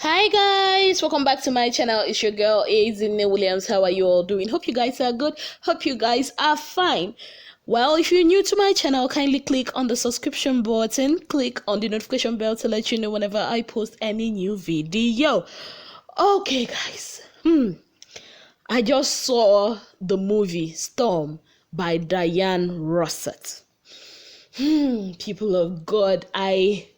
Hi guys, welcome back to my channel. It's your girl Azine Williams. How are you all doing? Hope you guys are good. Hope you guys are fine. Well, if you're new to my channel, kindly click on the subscription button, click on the notification bell to let you know whenever I post any new video. Okay guys, I just saw the movie Storm by Diane Russet. People of God, I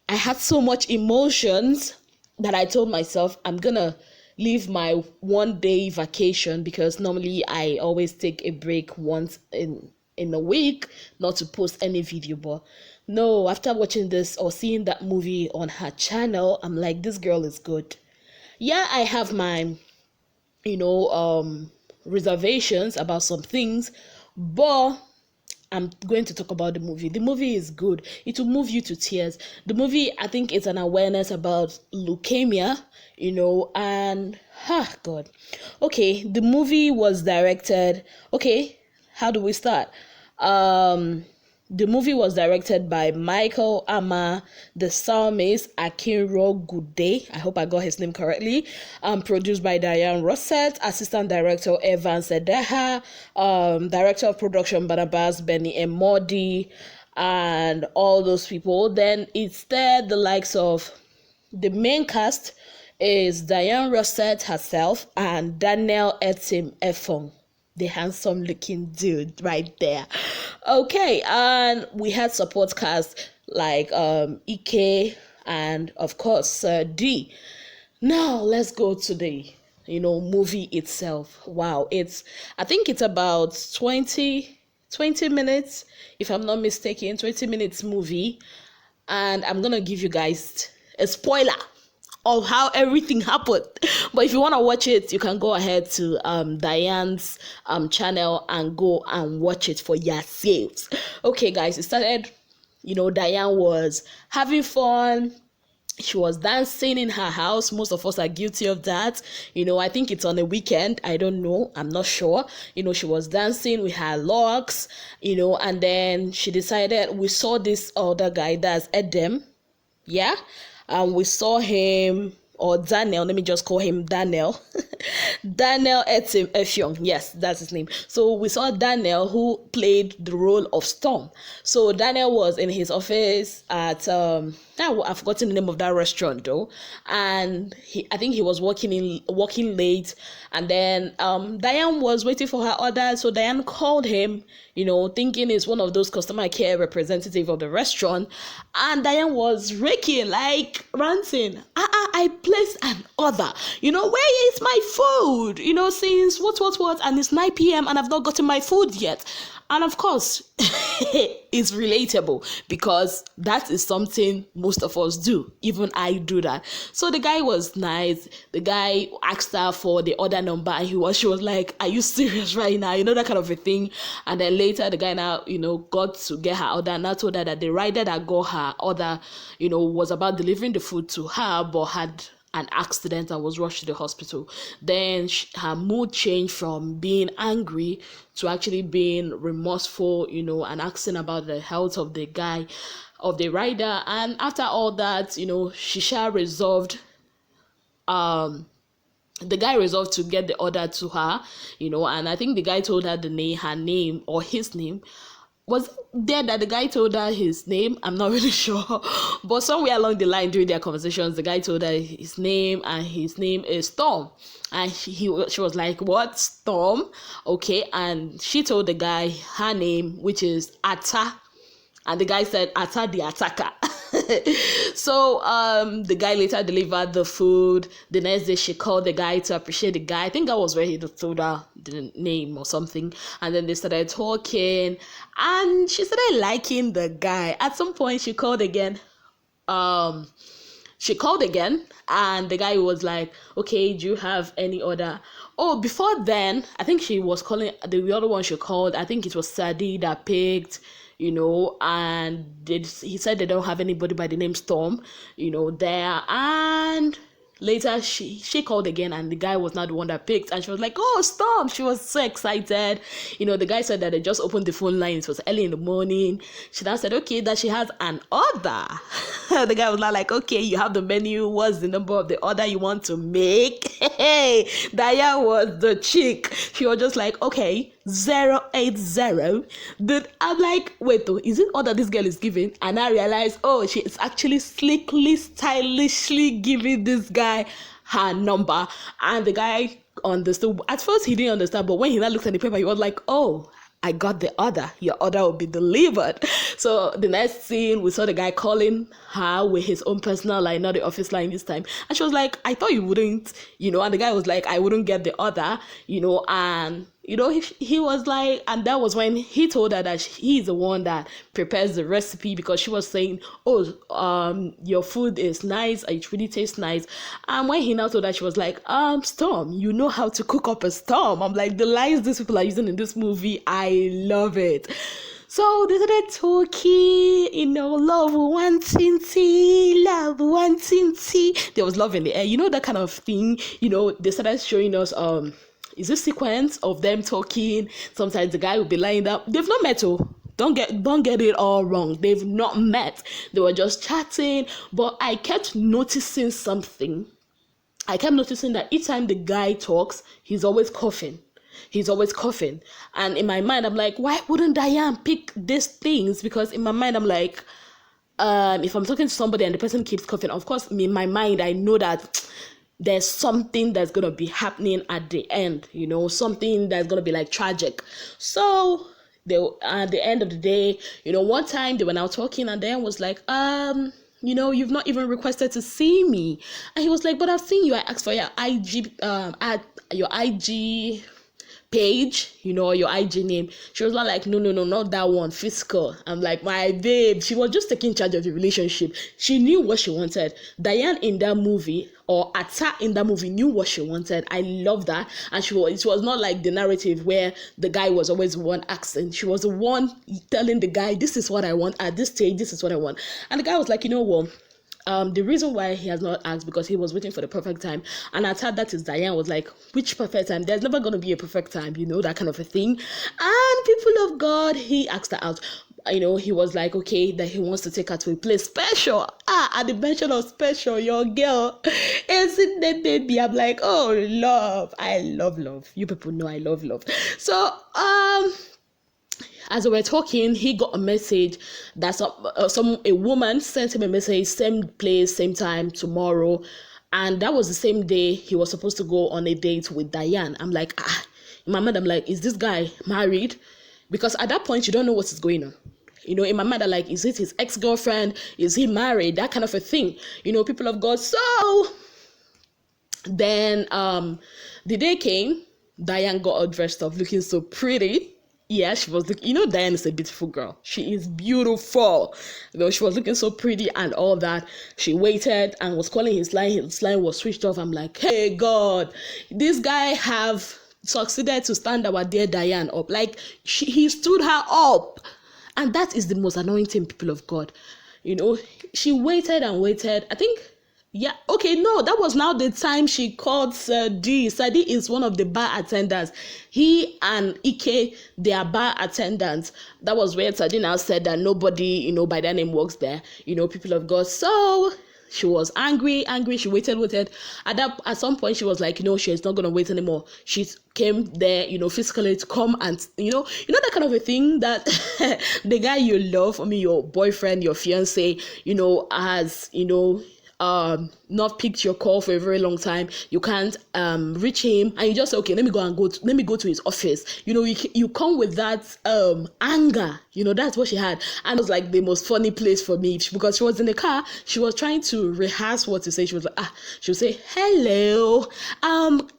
had so much emotions that I told myself I'm gonna leave my 1 day vacation, because normally I always take a break once in a week not to post any video. But no, after watching this or seeing that movie on her channel, I'm like, this girl is good. Yeah, I have my reservations about some things, but I'm going to talk about the movie. The movie is good. It will move you to tears. The movie, I think, it's an awareness about leukemia, and God. Okay, the movie was directed. Okay, how do we start? The movie was directed by Michael Ama, the psalmist Akinro Gude. I hope I got his name correctly. Produced by Diane Russet, assistant director Evan Sedeha, director of production Barnabas Benny Emodi, and all those people. Then it's there the likes of the main cast is Diane Russet herself and Daniel Etim Efong, the handsome looking dude right there. Okay, and we had support cast like Ike and of course sirdee. Now let's go to the movie itself. Wow, I think it's about 20 minutes, if I'm not mistaken, 20 minutes movie, and I'm gonna give you guys a spoiler of how everything happened. But if you want to watch it, you can go ahead to Diane's channel and go and watch it for yourselves. Okay guys, it started, Diane was having fun. She was dancing in her house. Most of us are guilty of that. I think it's on a weekend. I don't know. I'm not sure. She was dancing with her locks, and then she decided, we saw this other guy, that's Edem. Yeah. We saw him, or Daniel, let me just call him Daniel. Daniel Etim Efyong, yes, that's his name. So we saw Daniel, who played the role of Storm. So Daniel was in his office at I've forgotten the name of that restaurant though, and I think he was working late, and then Diane was waiting for her order. So Diane called him, thinking he's one of those customer care representative of the restaurant, and Diane was raking, like ranting. I placed an order. Where is my food? Since what, and it's 9 p.m. and I've not gotten my food yet. And of course, it's relatable, because that is something most of us do. Even I do that. So the guy was nice. The guy asked her for the order number, and she was like, are you serious right now? That kind of a thing. And then later the guy now, got to get her order, and I told her that the rider that got her order, was about delivering the food to her, but had an accident and was rushed to the hospital. Then her mood changed from being angry to actually being remorseful, and asking about the health of the guy, of the rider. And after all that, she resolved, the guy resolved to get the order to her, and I think the guy told her her name, or his name. Was there that the guy told her his name? I'm not really sure. But somewhere along the line during their conversations, the guy told her his name, and his name is Storm. And she was like, what? Storm? Okay. And she told the guy her name, which is Atta. And the guy said, Atta the attacker. So the guy later delivered the food. The next day she called the guy to appreciate the guy. I think that was where he told her the name or something. And then they started talking, and she started liking the guy. At some point she called again. And the guy was like, okay, do you have any other? Oh, before then, I think she was calling the other one she called. I think it was sirdee that picked, and he said they don't have anybody by the name Storm, there. And later she called again, and the guy was not the one that picked, and she was like, oh, Storm. She was so excited. The guy said that they just opened the phone line. It was early in the morning. She now said, okay, that she has an order. The guy was like, okay, you have the menu. What's the number of the order you want to make? Hey, Diane was the chick. She was just like, okay, 080. Then I'm like, wait, though, is it all that this girl is giving? And I realized, oh, she is actually slickly, stylishly giving this guy her number. And the guy understood. At first, he didn't understand, but when he now looked at the paper, he was like, oh, I got the order. Your order will be delivered. So the next scene, we saw the guy calling her with his own personal line, not the office line this time. And she was like, I thought you wouldn't, and the guy was like, I wouldn't get the order, and he was like, and that was when he told her that he's the one that prepares the recipe, because she was saying, oh, your food is nice, it really tastes nice. And when he now told her, she was like, Storm, you know how to cook up a storm. I'm like, the lines these people are using in this movie, I love it. So they started talking, love wanting tea. There was love in the air, that kind of thing. They started showing us is this sequence of them talking. Sometimes the guy will be lying down. They've not met. Don't get it all wrong. They've not met. They were just chatting. But I kept noticing something. I kept noticing that each time the guy talks, he's always coughing. And in my mind, I'm like, why wouldn't Diane pick these things? Because in my mind, I'm like, if I'm talking to somebody and the person keeps coughing, of course, in my mind, I know that there's something that's going to be happening at the end, something that's going to be like tragic. So at the end of the day, one time they were now talking, and Diane was like, you've not even requested to see me. And he was like, but I've seen you. I asked for your IG, your IG page, your IG name. She was like, no, not that one, physical. I'm like, my babe, she was just taking charge of the relationship. She knew what she wanted. Diane in that movie, or Atta in that movie, knew what she wanted. I love that. And it was not like the narrative where the guy was always the one asking. She was the one telling the guy, this is what I want at this stage, this is what I want. And the guy was like, what? The reason why he has not asked, because he was waiting for the perfect time. And I thought that is Diane was like, which perfect time? There's never going to be a perfect time, that kind of a thing. And people of God, he asked her out. He was like, okay, that he wants to take her to a place special. At the mention of special, your girl, isn't that baby? I'm like, oh, love. I love love. You people know I love love. So, as we were talking, he got a message that a woman sent him a message, same place, same time, tomorrow. And that was the same day he was supposed to go on a date with Diane. I'm like, in my mind, I'm like, is this guy married? Because at that point, you don't know what is going on. In my mind, I'm like, is it his ex-girlfriend? Is he married? That kind of a thing. People of God. So then the day came, Diane got all dressed up, looking so pretty. Yeah, she was looking, Diane is a beautiful girl. She is beautiful. She was looking so pretty and all that. She waited and was calling his line. His line was switched off. I'm like, hey, God, this guy have succeeded to stand our dear Diane up. Like, he stood her up. And that is the most annoying thing, people of God. She waited and waited. I think, yeah, okay, no, that was now the time she called sirdee. Sirdee is one of the bar attendants. He and Ike, they are bar attendants. That was where sirdee now said that nobody, by that name works there, people of God. So she was angry. She waited. At some point, she was like, she's not going to wait anymore. She came there, physically to come and, that kind of a thing that the guy you love, your boyfriend, your fiance, has, not picked your call for a very long time. You can't reach him, and you just say, okay, let me go to his office. You come with that anger. That's what she had. And it was like the most funny place for me, because she was in the car. She was trying to rehearse what to say. She was like, she would say, hello,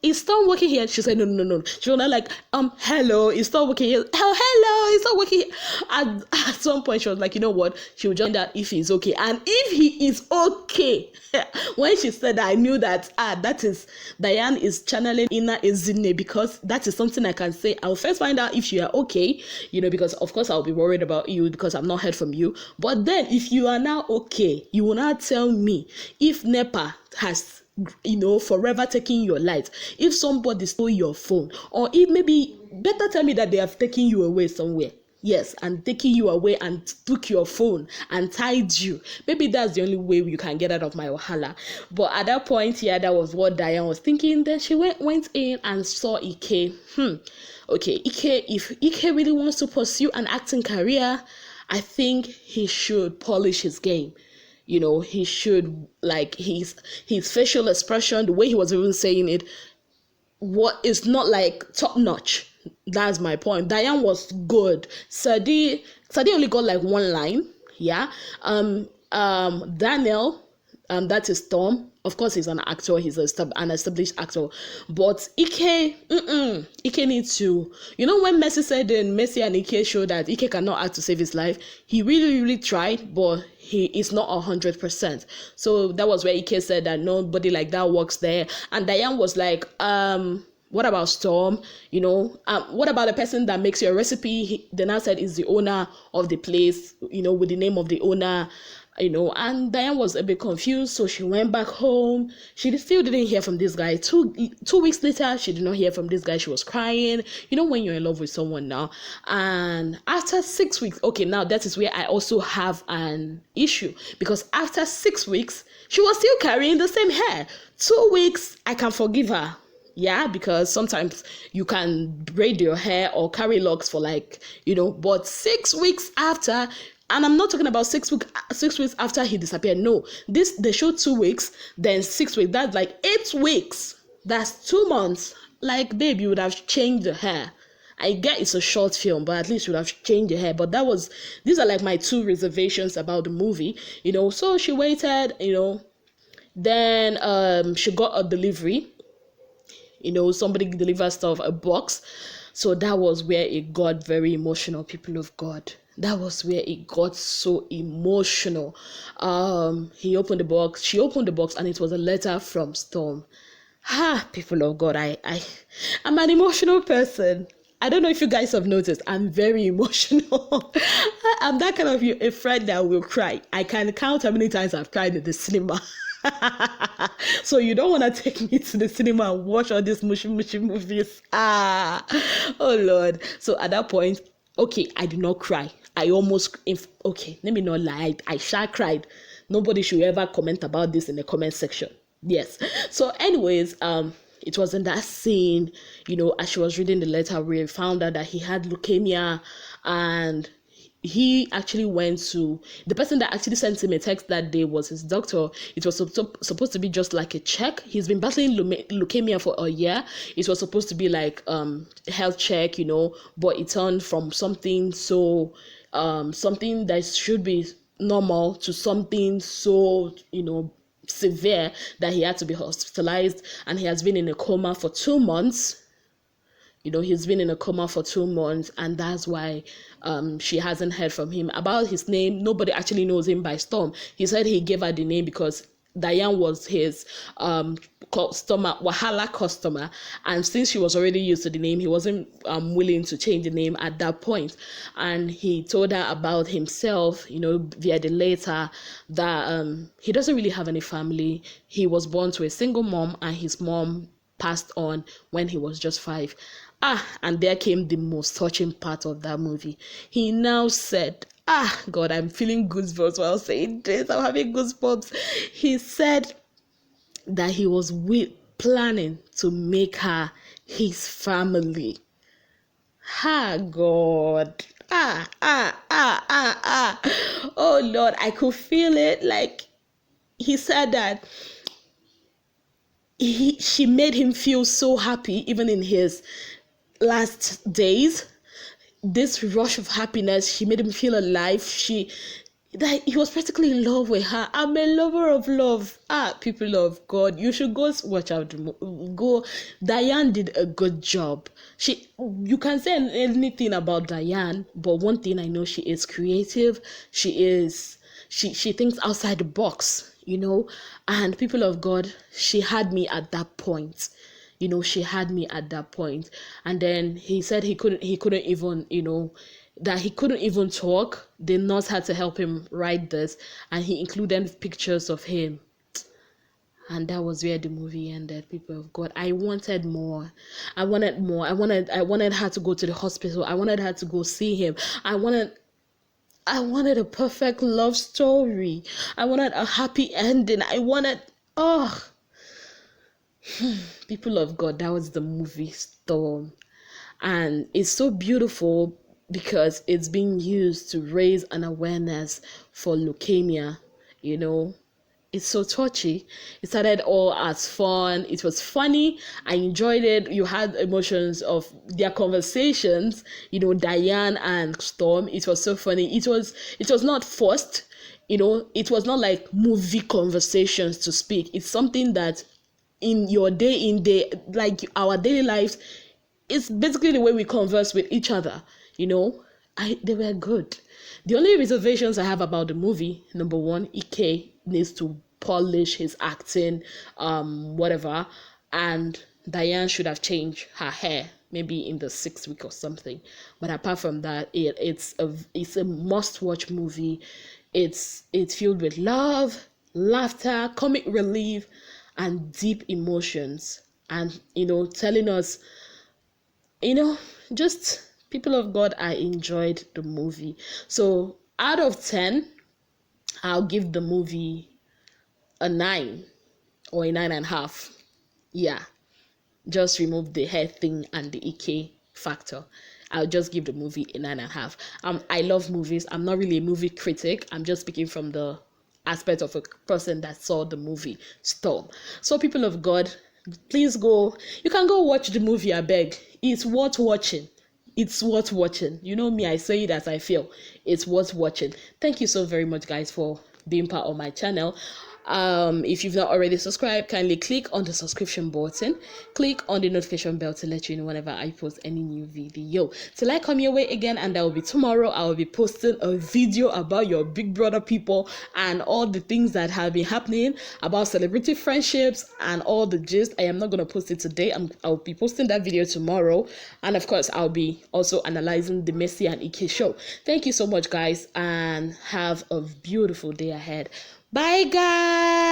is Storm working here? She said, no. She was not like, hello, is Storm working here? Hello, is Storm working here? At some point, she was like, you know what? She would join that if he's okay. And if he is okay, when she said that, I knew that that is Diane is channeling inner Ezinne, because that is something I can say. I'll first find out if you are okay, because of course I'll be worried about you because I've not heard from you. But then if you are now okay, you will not tell me if NEPA has forever taking your light, if somebody stole your phone, or if maybe better tell me that they have taken you away somewhere. Yes, and taking you away and took your phone and tied you. Maybe that's the only way you can get out of my wahala. But at that point, yeah, that was what Diane was thinking. Then she went in and saw Ike. Okay, Ike, if Ike really wants to pursue an acting career, I think he should polish his game. He should, like, his facial expression, the way he was even saying it, what is not like top notch. That's my point. Diane was good. Sirdee only got like one line. Yeah. Daniel, that is Tom. Of course, he's an actor. He's an established actor. But Ike needs to. When Messi said in Messi and Ike showed that Ike cannot act to save his life, he really, really tried, but he is not 100%. So that was where Ike said that nobody like that works there. And Diane was like, what about Storm? What about the person that makes your recipe? They now said is the owner of the place, with the name of the owner, and Diane was a bit confused. So she went back home. She still didn't hear from this guy. Two weeks later, she did not hear from this guy. She was crying. When you're in love with someone now. And after 6 weeks, okay, now that is where I also have an issue, because after 6 weeks, she was still carrying the same hair. 2 weeks, I can forgive her. Yeah, because sometimes you can braid your hair or carry locks for but 6 weeks after, and I'm not talking about 6 weeks after he disappeared. No, they showed 2 weeks, then 6 weeks. That's like 8 weeks. That's 2 months. Like, babe, you would have changed the hair. I get it's a short film, but at least you would have changed the hair. But these are like my 2 reservations about the movie, So she waited, then she got a delivery. Somebody delivered stuff, a box. So that was where it got very emotional, people of God. That was where it got so emotional. She opened the box, and it was a letter from Storm. People of God, I'm an emotional person. I don't know if you guys have noticed, I'm very emotional. I'm that kind of a friend that will cry. I can count how many times I've cried in the cinema. So you don't want to take me to the cinema and watch all these mushy movies. Oh Lord. So at that point, okay, I did not cry. I almost, okay, let me not lie. I sure cried. Nobody should ever comment about this in the comment section. Yes. So anyways, it was in that scene, as she was reading the letter, we found out that he had leukemia, and he actually went to the person that actually sent him a text that day was his doctor. It was supposed to be just like a check. He's been battling leukemia for a year. It was supposed to be like health check, but it turned from something so something that should be normal to something so severe that he had to be hospitalized, and he has been in a coma for 2 months. He's been in a coma for 2 months, and that's why she hasn't heard from him. About his name, nobody actually knows him by Storm. He said he gave her the name because Diane was his Wahala customer, and since she was already used to the name, he wasn't willing to change the name at that point. And he told her about himself, via the letter, that he doesn't really have any family. He was born to a single mom, and his mom passed on when he was just 5. And there came the most touching part of that movie. He now said, God, I'm feeling goosebumps while saying this. I'm having goosebumps. He said that he was planning to make her his family. God. Oh Lord, I could feel it. Like, he said that she made him feel so happy, even in his last days. This rush of happiness, she made him feel alive. He was practically in love with her. I'm a lover of love. People of God, you should go watch out. Go. Diane did a good job. You can say anything about Diane, but one thing I know, she is creative. She thinks outside the box. And people of God, she had me at that point. She had me at that point. And then he said he couldn't even, that he couldn't even talk. The nurse had to help him write this, and he included pictures of him. And that was where the movie ended. People of God, I wanted more. I wanted more. I wanted her to go to the hospital. I wanted her to go see him. I wanted a perfect love story. I wanted a happy ending. People of God, that was the movie Storm. And it's so beautiful because it's being used to raise an awareness for leukemia. It's so touchy. It started all as fun. It was funny. I enjoyed it. You had emotions of their conversations, Diane and Storm. It was so funny. It was not forced. It was not like movie conversations to speak. It's something that in your like our daily lives, it's basically the way we converse with each other. They were good. The only reservations I have about the movie, number one, Ike needs to polish his acting, whatever, and Diane should have changed her hair maybe in the 6th week or something. But apart from that, it's a must-watch movie. It's filled with love, laughter, comic relief, and deep emotions, and telling us, just people of God, I enjoyed the movie. So out of 10, I'll give the movie a 9 or a 9.5. Yeah, just remove the hair thing and the Ike factor. I'll just give the movie a 9.5. I love movies. I'm not really a movie critic. I'm just speaking from the aspect of a person that saw the movie Storm. So people of God, please go. You can go watch the movie, I beg. It's worth watching. It's worth watching. You know me, I say it as I feel. It's worth watching. Thank you so very much, guys, for being part of my channel. If you've not already subscribed, kindly click on the subscription button, click on the notification bell to let you know whenever I post any new video. Till I come your way again, and that will be tomorrow, I will be posting a video about your big brother people and all the things that have been happening about celebrity friendships and all the gist. I am not going to post it today. I'll be posting that video tomorrow, and of course I'll be also analyzing the Messi and Ike show. Thank you so much, guys, and have a beautiful day ahead. Bye, guys.